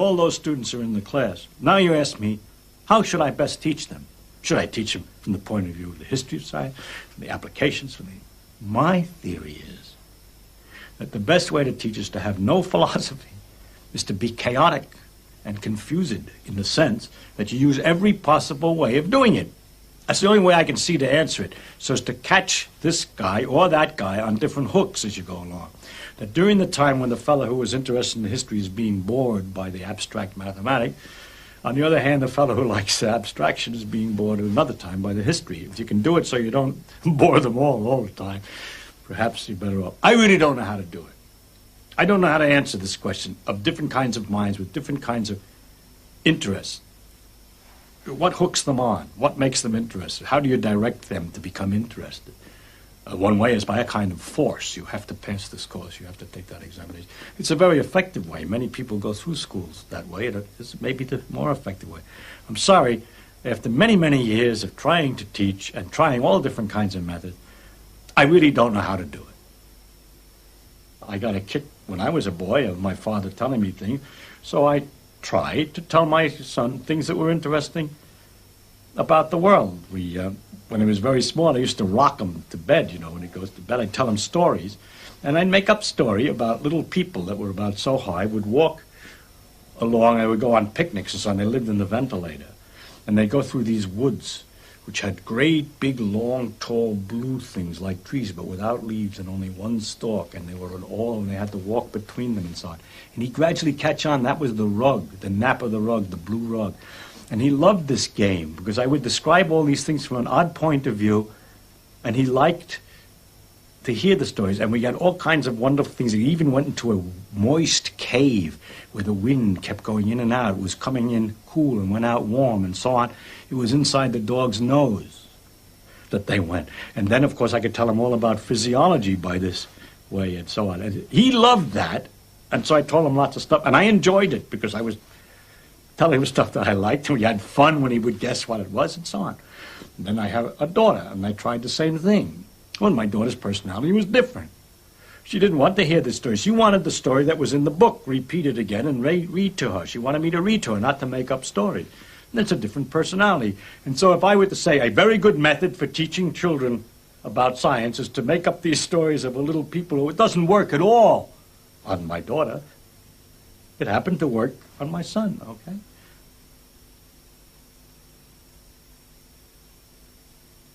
All those students are in the class. Now you ask me, how should I best teach them? Should I teach them from the point of view of the history of science, from the applications, My theory is that the best way to teach is to have no philosophy, is to be chaotic and confused in the sense that you use every possible way of doing it. That's the only way I can see to answer it, so as to catch this guy or that guy on different hooks as you go along. That during the time when the fellow who was interested in history is being bored by the abstract mathematics, on the other hand, the fellow who likes abstraction is being bored at another time by the history. If you can do it so you don't bore them all the time, perhaps you're better off. I really don't know how to do it. I don't know how to answer this question of different kinds of minds with different kinds of interests. What hooks them on? What makes them interested? How do you direct them to become interested? One way is by a kind of force. You have to pass this course. You have to take that examination. It's a very effective way. Many people go through schools that way. It is maybe the more effective way. I'm sorry, after many, many years of trying to teach and trying all different kinds of methods, I really don't know how to do it. I got a kick when I was a boy of my father telling me things, so I tried to tell my son things that were interesting about the world. When he was very small, I used to rock him to bed, when he goes to bed. I'd tell him stories, and I'd make up story about little people that were about so high, would walk along, they would go on picnics and so on. They lived in the ventilator, and they'd go through these woods, which had great, big, long, tall, blue things like trees, but without leaves and only one stalk, and they were and they had to walk between them and so on. And he'd gradually catch on, that was the rug, the nap of the rug, the blue rug. And he loved this game because I would describe all these things from an odd point of view, and he liked to hear the stories. And we got all kinds of wonderful things. He even went into a moist cave where the wind kept going in and out. It was coming in cool and went out warm and so on. It was inside the dog's nose that they went. And then, of course, I could tell him all about physiology by this way and so on. And he loved that, and so I told him lots of stuff. And I enjoyed it because I was telling him stuff that I liked, and we had fun when he would guess what it was and so on. And then I have a daughter, and I tried the same thing. Well, my daughter's personality was different. She didn't want to hear the story. She wanted the story that was in the book repeated again and read to her. She wanted me to read to her, not to make up stories. And that's a different personality. And so if I were to say a very good method for teaching children about science is to make up these stories of a little people who it doesn't work at all on my daughter, it happened to work on my son, okay?